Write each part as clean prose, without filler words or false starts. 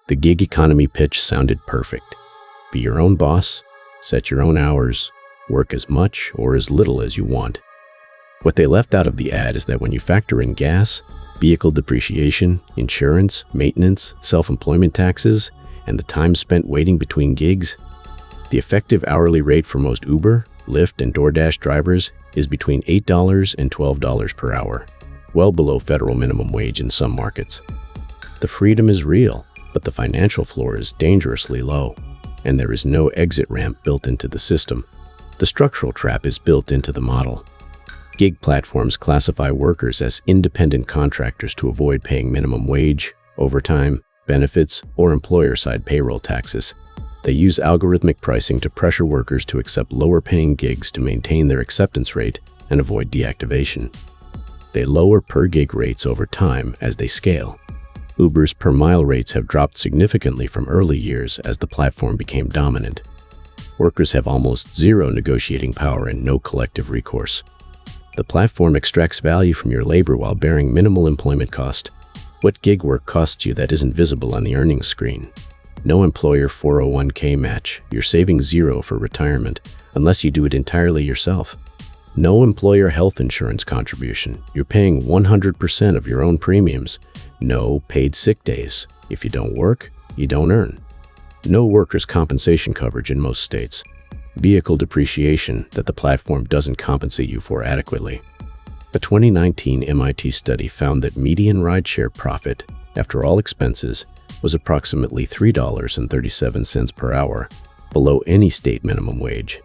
The gig economy pitch sounded perfect. Be your own boss, set your own hours, work as much or as little as you want. What they left out of the ad is that when you factor in gas, vehicle depreciation, insurance, maintenance, self-employment taxes, and the time spent waiting between gigs, the effective hourly rate for most Uber, Lyft, and DoorDash drivers is between $8 and $12 per hour, well below federal minimum wage in some markets. The freedom is real, but the financial floor is dangerously low, and there is no exit ramp built into the system. The structural trap is built into the model. Gig platforms classify workers as independent contractors to avoid paying minimum wage, overtime, benefits, or employer-side payroll taxes. They use algorithmic pricing to pressure workers to accept lower-paying gigs to maintain their acceptance rate and avoid deactivation. They lower per-gig rates over time as they scale. Uber's per-mile rates have dropped significantly from early years as the platform became dominant. Workers have almost zero negotiating power and no collective recourse. The platform extracts value from your labor while bearing minimal employment cost. What gig work costs you that isn't visible on the earnings screen? No employer 401k match. You're saving zero for retirement unless you do it entirely yourself. No employer health insurance contribution. You're paying 100% of your own premiums. No paid sick days. If you don't work, you don't earn. No workers' compensation coverage in most states. Vehicle depreciation that the platform doesn't compensate you for adequately. A 2019 MIT study found that median rideshare profit, after all expenses, was approximately $3.37 per hour, below any state minimum wage.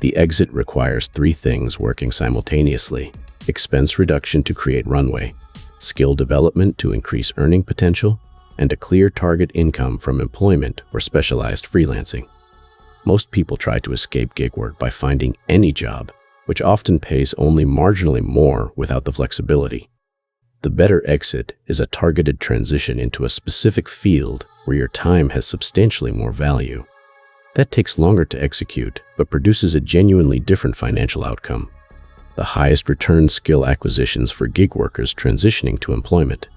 The exit requires three things working simultaneously: expense reduction to create runway, skill development to increase earning potential, and a clear target income from employment or specialized freelancing. Most people try to escape gig work by finding any job, which often pays only marginally more without the flexibility. The better exit is a targeted transition into a specific field where your time has substantially more value. That takes longer to execute, but produces a genuinely different financial outcome. The highest return skill acquisitions for gig workers transitioning to employment.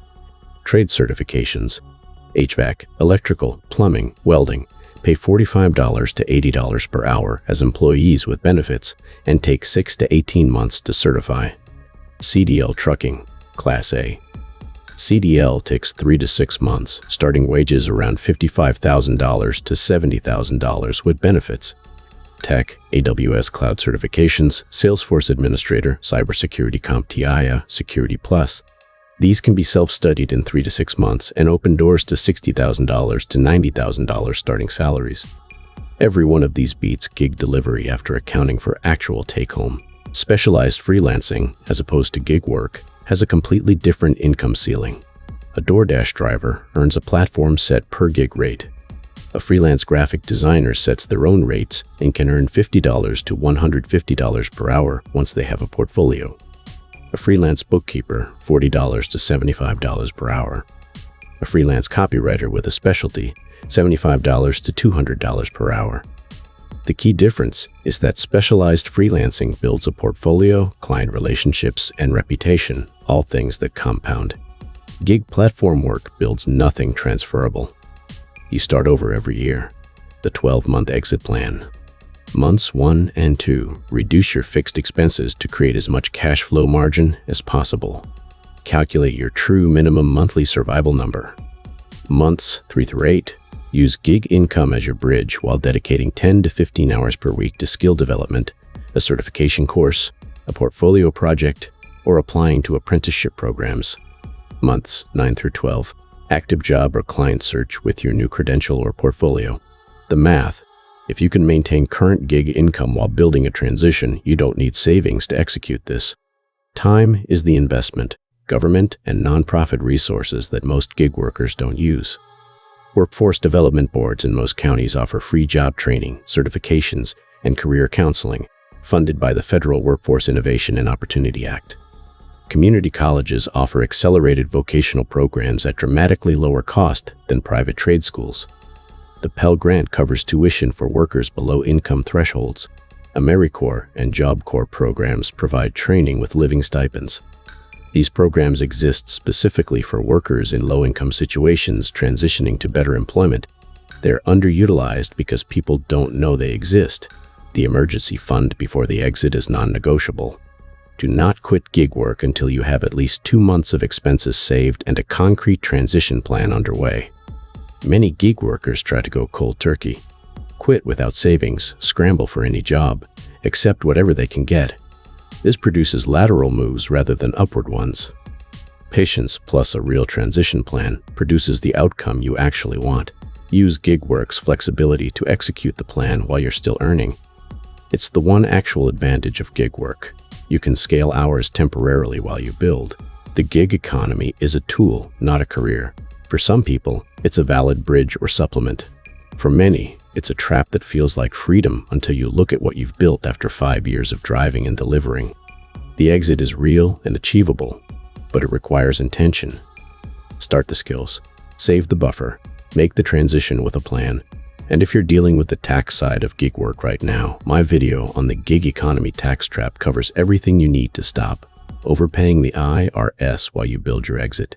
Trade certifications, HVAC, electrical, plumbing, welding, pay $45 to $80 per hour as employees with benefits and take 6 to 18 months to certify. CDL trucking, Class A. CDL takes 3 to 6 months, starting wages around $55,000 to $70,000 with benefits. Tech, AWS Cloud certifications, Salesforce Administrator, Cybersecurity CompTIA, Security Plus. These can be self-studied in 3 to 6 months and open doors to $60,000 to $90,000 starting salaries. Every one of these beats gig delivery after accounting for actual take-home. Specialized freelancing, as opposed to gig work, has a completely different income ceiling. A DoorDash driver earns a platform-set per-gig rate. A freelance graphic designer sets their own rates and can earn $50 to $150 per hour once they have a portfolio. A freelance bookkeeper, $40 to $75 per hour. A freelance copywriter with a specialty, $75 to $200 per hour. The key difference is that specialized freelancing builds a portfolio, client relationships, and reputation, all things that compound. Gig platform work builds nothing transferable. You start over every year. The 12-month exit plan. Months 1 and 2, reduce your fixed expenses to create as much cash flow margin as possible. Calculate your true minimum monthly survival number. Months 3 through 8, use gig income as your bridge while dedicating 10 to 15 hours per week to skill development, a certification course, a portfolio project, or applying to apprenticeship programs. Months 9 through 12, active job or client search with your new credential or portfolio. The math: if you can maintain current gig income while building a transition, you don't need savings to execute this. Time is the investment, government and nonprofit resources that most gig workers don't use. Workforce development boards in most counties offer free job training, certifications, and career counseling, funded by the Federal Workforce Innovation and Opportunity Act. Community colleges offer accelerated vocational programs at dramatically lower cost than private trade schools. The Pell Grant covers tuition for workers below income thresholds. AmeriCorps and Job Corps programs provide training with living stipends. These programs exist specifically for workers in low-income situations transitioning to better employment. They're underutilized because people don't know they exist. The emergency fund before the exit is non-negotiable. Do not quit gig work until you have at least 2 months of expenses saved and a concrete transition plan underway. Many gig workers try to go cold turkey. Quit without savings, scramble for any job, accept whatever they can get. This produces lateral moves rather than upward ones. Patience plus a real transition plan produces the outcome you actually want. Use gig work's flexibility to execute the plan while you're still earning. It's the one actual advantage of gig work. You can scale hours temporarily while you build. The gig economy is a tool, not a career. For some people, it's a valid bridge or supplement. For many, it's a trap that feels like freedom until you look at what you've built after 5 years of driving and delivering. The exit is real and achievable, but it requires intention. Start the skills, save the buffer, make the transition with a plan. And if you're dealing with the tax side of gig work right now, my video on the gig economy tax trap covers everything you need to stop overpaying the IRS while you build your exit.